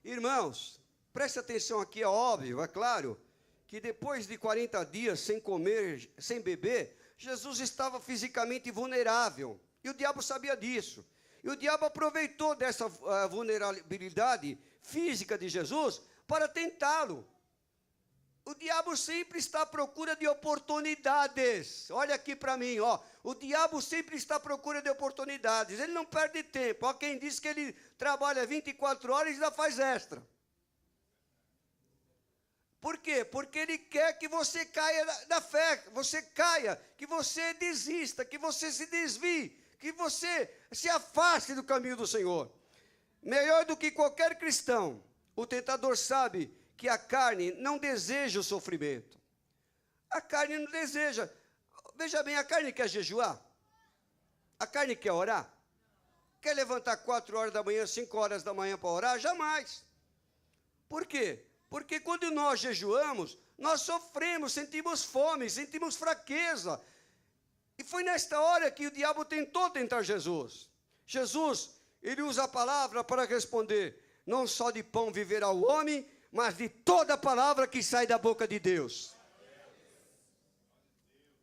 Irmãos, preste atenção aqui, é óbvio, é claro, que depois de 40 dias sem comer, sem beber, Jesus estava fisicamente vulnerável. E o diabo sabia disso. E o diabo aproveitou dessa vulnerabilidade física de Jesus para tentá-lo. O diabo sempre está à procura de oportunidades. Olha aqui para mim, ó. O diabo sempre está à procura de oportunidades. Ele não perde tempo. Ó, quem diz que ele trabalha 24 horas e ainda faz extra. Por quê? Porque ele quer que você caia da fé, você caia, que você desista, que você se desvie, que você se afaste do caminho do Senhor. Melhor do que qualquer cristão, o tentador sabe que a carne não deseja o sofrimento. A carne não deseja. Veja bem, a carne quer jejuar? A carne quer orar? Quer levantar 4 horas da manhã, 5 horas da manhã para orar? Jamais. Por quê? Porque quando nós jejuamos, nós sofremos, sentimos fome, sentimos fraqueza. E foi nesta hora que o diabo tentou tentar Jesus. Jesus, ele usa a palavra para responder: não só de pão viverá o homem, mas de toda a palavra que sai da boca de Deus.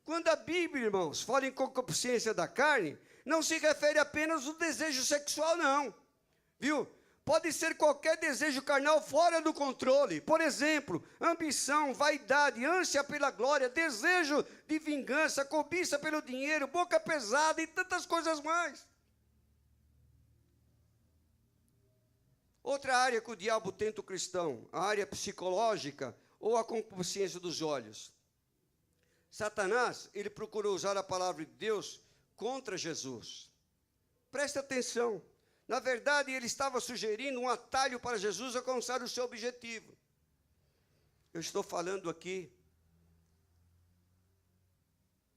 Quando a Bíblia, irmãos, fala em concupiscência da carne, não se refere apenas ao desejo sexual, não. Viu? Pode ser qualquer desejo carnal fora do controle. Por exemplo, ambição, vaidade, ânsia pela glória, desejo de vingança, cobiça pelo dinheiro, boca pesada e tantas coisas mais. Outra área que o diabo tenta o cristão, a área psicológica ou a concupiscência dos olhos. Satanás, ele procurou usar a palavra de Deus contra Jesus. Preste atenção. Na verdade, ele estava sugerindo um atalho para Jesus alcançar o seu objetivo. Eu estou falando aqui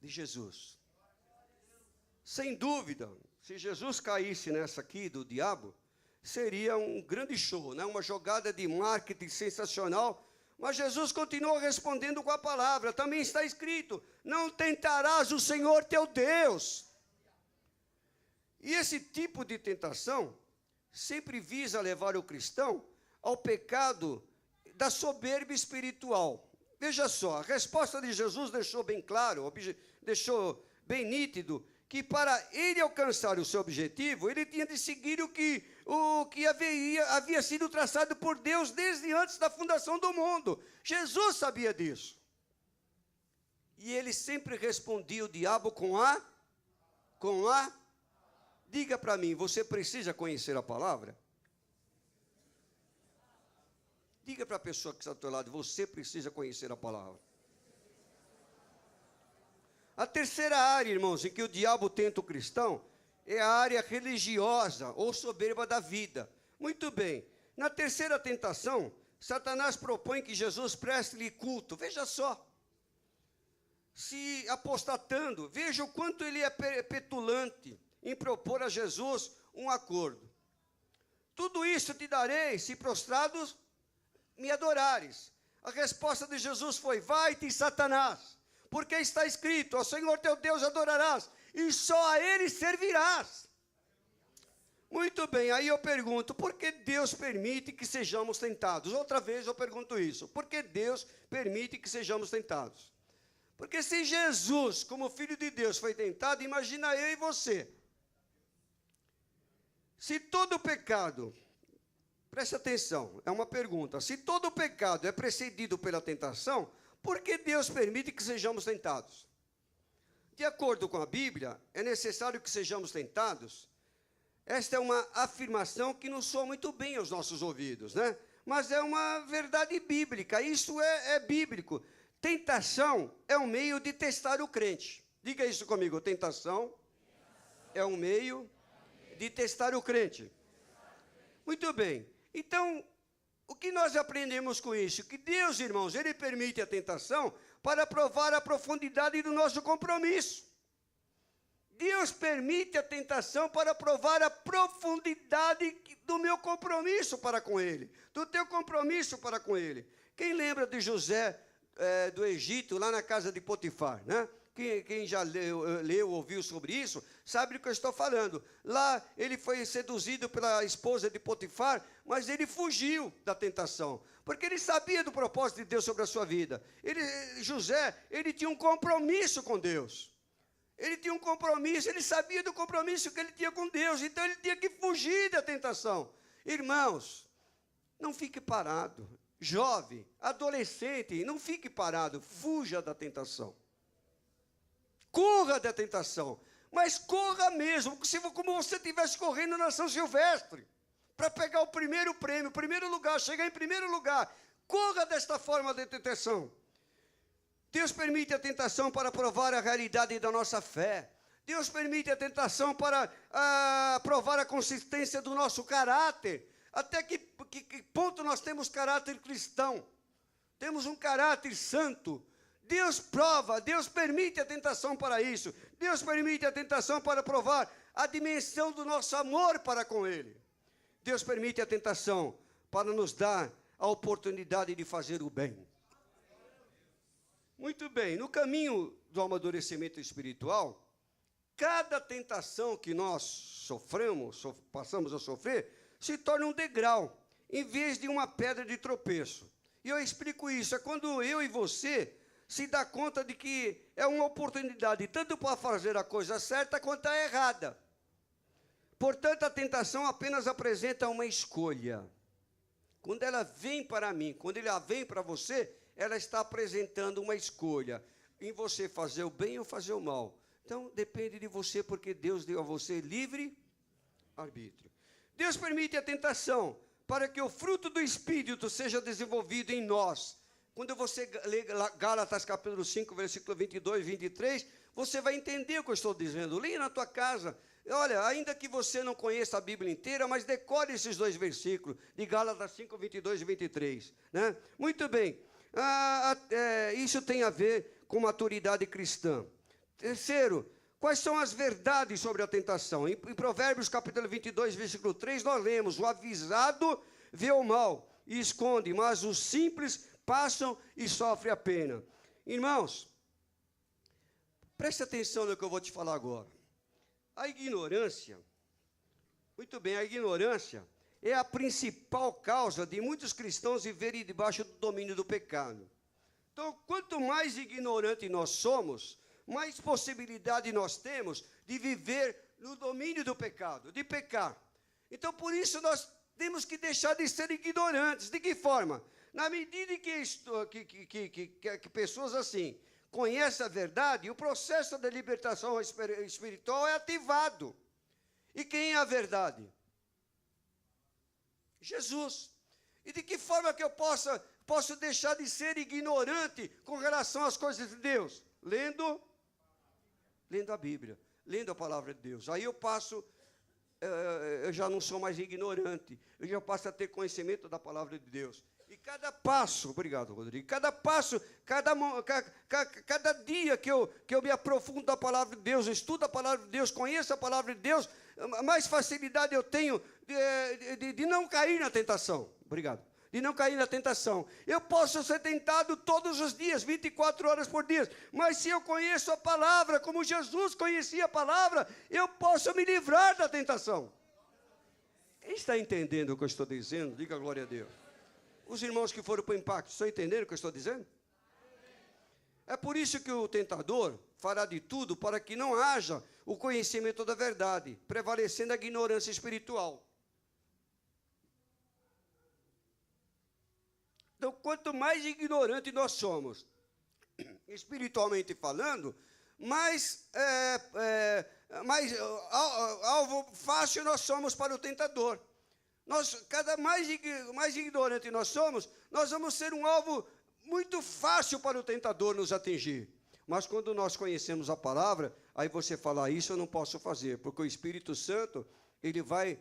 de Jesus. Sem dúvida, se Jesus caísse nessa aqui do diabo, seria um grande show, né? Uma jogada de marketing sensacional. Mas Jesus continuou respondendo com a palavra. Também está escrito: não tentarás o Senhor teu Deus. E esse tipo de tentação sempre visa levar o cristão ao pecado da soberba espiritual. Veja só, a resposta de Jesus deixou bem claro, deixou bem nítido, que para ele alcançar o seu objetivo, ele tinha de seguir o que havia sido traçado por Deus desde antes da fundação do mundo. Jesus sabia disso. E ele sempre respondia o diabo com a... Diga para mim, você precisa conhecer a palavra? Diga para a pessoa que está do seu lado, você precisa conhecer a palavra. A terceira área, irmãos, em que o diabo tenta o cristão, é a área religiosa ou soberba da vida. Muito bem, na terceira tentação, Satanás propõe que Jesus preste-lhe culto. Veja só, se apostatando, veja o quanto ele é petulante em propor a Jesus um acordo. Tudo isso te darei, se prostrados me adorares. A resposta de Jesus foi: vai-te, Satanás, porque está escrito: ao Senhor teu Deus adorarás, e só a Ele servirás. Muito bem, aí eu pergunto, por que Deus permite que sejamos tentados? Outra vez eu pergunto isso, por que Deus permite que sejamos tentados? Porque se Jesus, como Filho de Deus, foi tentado, imagina eu e você. Se todo pecado, preste atenção, é uma pergunta, se todo pecado é precedido pela tentação, por que Deus permite que sejamos tentados? De acordo com a Bíblia, é necessário que sejamos tentados. Esta é uma afirmação que não soa muito bem aos nossos ouvidos, né? Mas é uma verdade bíblica, isso é bíblico. Tentação é um meio de testar o crente. Diga isso comigo, tentação é um meio de testar o crente. Muito bem. Então, o que nós aprendemos com isso? Que Deus, irmãos, Ele permite a tentação para provar a profundidade do nosso compromisso. Deus permite a tentação para provar a profundidade do meu compromisso para com Ele, do teu compromisso para com Ele. Quem lembra de José do Egito, lá na casa de Potifar, né? Quem já leu, ouviu sobre isso, sabe do que eu estou falando. Lá ele foi seduzido pela esposa de Potifar, mas ele fugiu da tentação, porque ele sabia do propósito de Deus sobre a sua vida. José, ele tinha um compromisso com Deus. Ele tinha um compromisso, ele sabia do compromisso que ele tinha com Deus, então ele tinha que fugir da tentação. Irmãos, não fique parado. Jovem, adolescente, não fique parado, fuja da tentação. Corra da tentação, mas corra mesmo, como você estivesse correndo na São Silvestre, para pegar o primeiro prêmio, o primeiro lugar, chegar em primeiro lugar. Corra desta forma da tentação. Deus permite a tentação para provar a realidade da nossa fé. Deus permite a tentação para provar a consistência do nosso caráter. Até que ponto nós temos caráter cristão? Temos um caráter santo. Deus prova, Deus permite a tentação para isso. Deus permite a tentação para provar a dimensão do nosso amor para com Ele. Deus permite a tentação para nos dar a oportunidade de fazer o bem. Muito bem, no caminho do amadurecimento espiritual, cada tentação que nós passamos a sofrer, se torna um degrau, em vez de uma pedra de tropeço. E eu explico isso, é quando eu e você se dá conta de que é uma oportunidade, tanto para fazer a coisa certa quanto a errada. Portanto, a tentação apenas apresenta uma escolha. Quando ela vem para mim, quando ela vem para você, ela está apresentando uma escolha, em você fazer o bem ou fazer o mal. Então, depende de você, porque Deus deu a você livre arbítrio. Deus permite a tentação para que o fruto do Espírito seja desenvolvido em nós. Quando você lê Gálatas capítulo 5, versículo 22 e 23, você vai entender o que eu estou dizendo. Leia na tua casa. Olha, ainda que você não conheça a Bíblia inteira, mas decore esses dois versículos, de Gálatas 5, 22 e 23. Né? Muito bem. Isso tem a ver com maturidade cristã. Terceiro, quais são as verdades sobre a tentação? Em Provérbios capítulo 22, versículo 3, nós lemos: o avisado vê o mal e esconde, mas os simples passam e sofrem a pena. Irmãos, preste atenção no que eu vou te falar agora. A ignorância, muito bem, a ignorância é a principal causa de muitos cristãos viverem debaixo do domínio do pecado. Então, quanto mais ignorante nós somos, mais possibilidade nós temos de viver no domínio do pecado, de pecar. Então, por isso, nós temos que deixar de ser ignorantes. De que forma? Na medida que pessoas assim conhecem a verdade, o processo da libertação espiritual é ativado. E quem é a verdade? Jesus. E de que forma que eu posso deixar de ser ignorante com relação às coisas de Deus? Lendo a Bíblia, lendo a palavra de Deus. Aí eu já não sou mais ignorante, eu já passo a ter conhecimento da palavra de Deus. E cada passo, obrigado, Rodrigo, cada passo, cada dia que eu me aprofundo da palavra de Deus, estudo a palavra de Deus, conheço a palavra de Deus, mais facilidade eu tenho de não cair na tentação. Obrigado. De não cair na tentação. Eu posso ser tentado todos os dias, 24 horas por dia, mas se eu conheço a palavra, como Jesus conhecia a palavra, eu posso me livrar da tentação. Quem está entendendo o que eu estou dizendo? Diga glória a Deus. Os irmãos que foram para o impacto, estão entendendo o que eu estou dizendo? É por isso que o tentador fará de tudo para que não haja o conhecimento da verdade, prevalecendo a ignorância espiritual. Então, quanto mais ignorante nós somos, espiritualmente falando, mais alvo fácil nós somos para o tentador. Cada mais ignorante nós somos, nós vamos ser um alvo muito fácil para o tentador nos atingir. Mas quando nós conhecemos a palavra, aí você fala: isso eu não posso fazer, porque o Espírito Santo, ele vai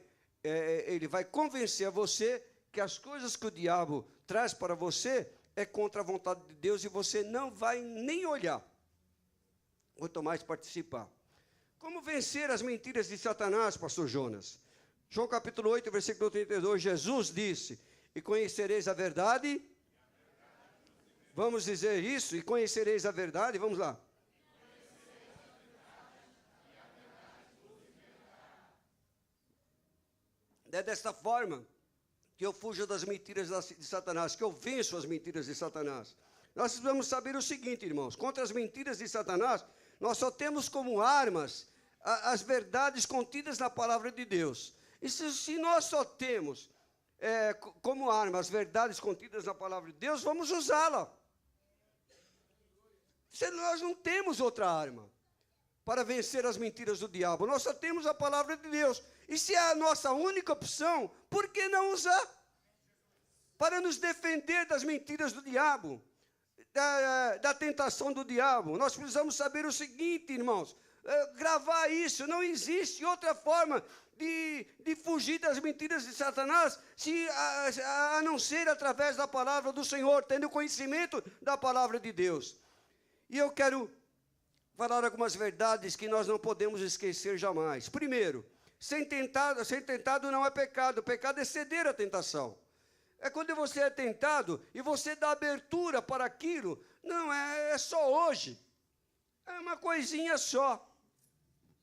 convencer a você que as coisas que o diabo traz para você é contra a vontade de Deus, e você não vai nem olhar, quanto mais participar. Como vencer as mentiras de Satanás, pastor Jonas? João capítulo 8, versículo 32, Jesus disse: e conhecereis a verdade. Vamos dizer isso? E conhecereis a verdade, vamos lá. É desta forma que eu fujo das mentiras de Satanás, que eu venço as mentiras de Satanás. Nós precisamos saber o seguinte, irmãos, contra as mentiras de Satanás, nós só temos como armas as verdades contidas na palavra de Deus. E se nós só temos como arma as verdades contidas na palavra de Deus, vamos usá-la. Nós não temos outra arma para vencer as mentiras do diabo. Nós só temos a palavra de Deus. E se é a nossa única opção, por que não usar? Para nos defender das mentiras do diabo, da tentação do diabo. Nós precisamos saber o seguinte, irmãos, gravar isso. Não existe outra forma de fugir das mentiras de Satanás, a não ser através da palavra do Senhor, tendo conhecimento da palavra de Deus. E eu quero falar algumas verdades que nós não podemos esquecer jamais. Primeiro, ser tentado não é pecado. O pecado é ceder à tentação. É quando você é tentado e você dá abertura para aquilo. Não, é só hoje. É uma coisinha só.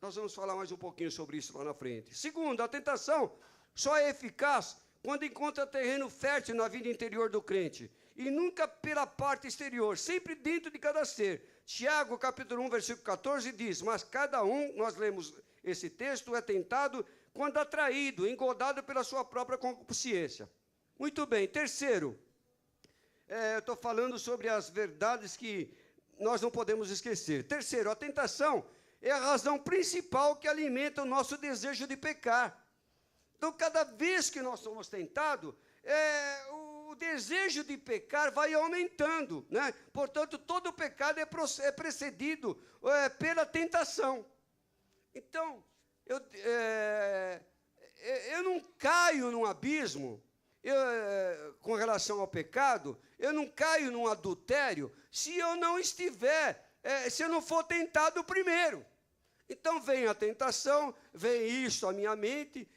Nós vamos falar mais um pouquinho sobre isso lá na frente. Segundo, a tentação só é eficaz quando encontra terreno fértil na vida interior do crente. E nunca pela parte exterior, sempre dentro de cada ser. Tiago, capítulo 1, versículo 14, diz, mas cada um, nós lemos esse texto, é tentado quando atraído, engodado pela sua própria concupiscência. Muito bem. Terceiro, eu estou falando sobre as verdades que nós não podemos esquecer. Terceiro, a tentação é a razão principal que alimenta o nosso desejo de pecar. Então, cada vez que nós somos tentados, o desejo de pecar vai aumentando, né? Portanto, todo pecado é precedido pela tentação. Então, eu não caio num abismo com relação ao pecado, eu não caio num adultério se eu não se eu não for tentado primeiro. Então vem a tentação, vem isso à minha mente,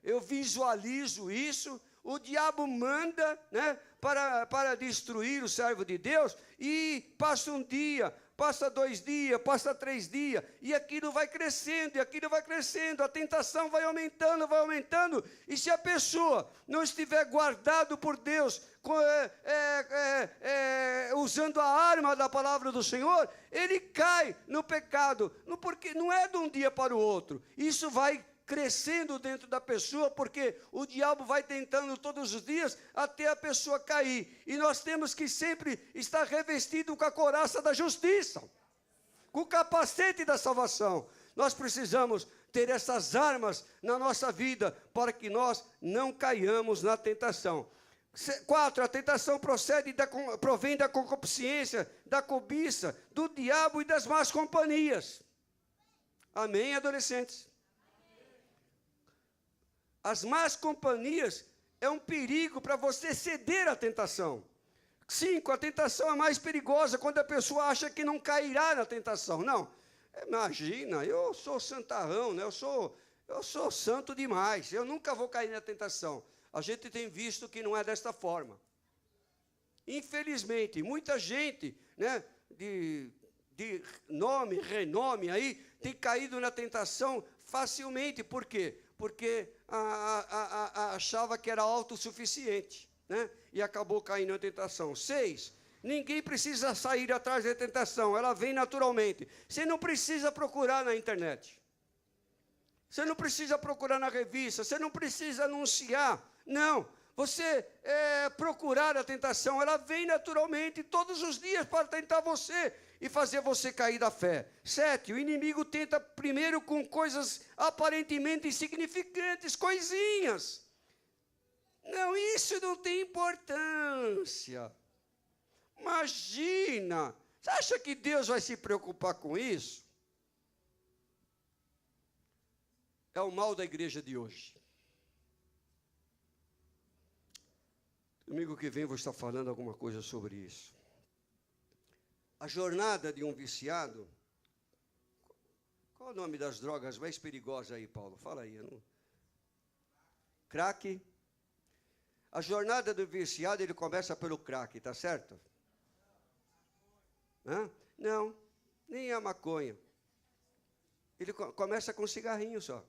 eu visualizo isso, o diabo manda, né, para destruir o servo de Deus, e passa um dia, passa 2 dias, passa 3 dias, e aquilo vai crescendo, a tentação vai aumentando, e se a pessoa não estiver guardado por Deus, usando a arma da palavra do Senhor, ele cai no pecado, porque não é de um dia para o outro, isso vai crescendo dentro da pessoa, porque o diabo vai tentando todos os dias até a pessoa cair. E nós temos que sempre estar revestido com a couraça da justiça, com o capacete da salvação. Nós precisamos ter essas armas na nossa vida para que nós não caiamos na tentação. 4, a tentação provém da concupiscência, da cobiça, do diabo e das más companhias. Amém, adolescentes? As más companhias é um perigo para você ceder à tentação. 5, a tentação é mais perigosa quando a pessoa acha que não cairá na tentação. Não, imagina, eu sou santarrão, né? eu sou santo demais, eu nunca vou cair na tentação. A gente tem visto que não é desta forma. Infelizmente, muita gente, né, de renome aí, tem caído na tentação facilmente. Por quê? Porque achava que era autossuficiente, né? E acabou caindo na tentação. 6, ninguém precisa sair atrás da tentação, ela vem naturalmente. Você não precisa procurar na internet, você não precisa procurar na revista, você não precisa anunciar, não. Você procurar a tentação, ela vem naturalmente todos os dias para tentar você e fazer você cair da fé. 7, o inimigo tenta primeiro com coisas aparentemente insignificantes, coisinhas. Não, isso não tem importância. Imagina, você acha que Deus vai se preocupar com isso? É o mal da igreja de hoje. Domingo que vem vou estar falando alguma coisa sobre isso. A jornada de um viciado. Qual é o nome das drogas mais perigosas aí, Paulo? Fala aí. Crack. A jornada do viciado, ele começa pelo crack, tá certo? Não, nem a maconha. Ele começa com um cigarrinho só.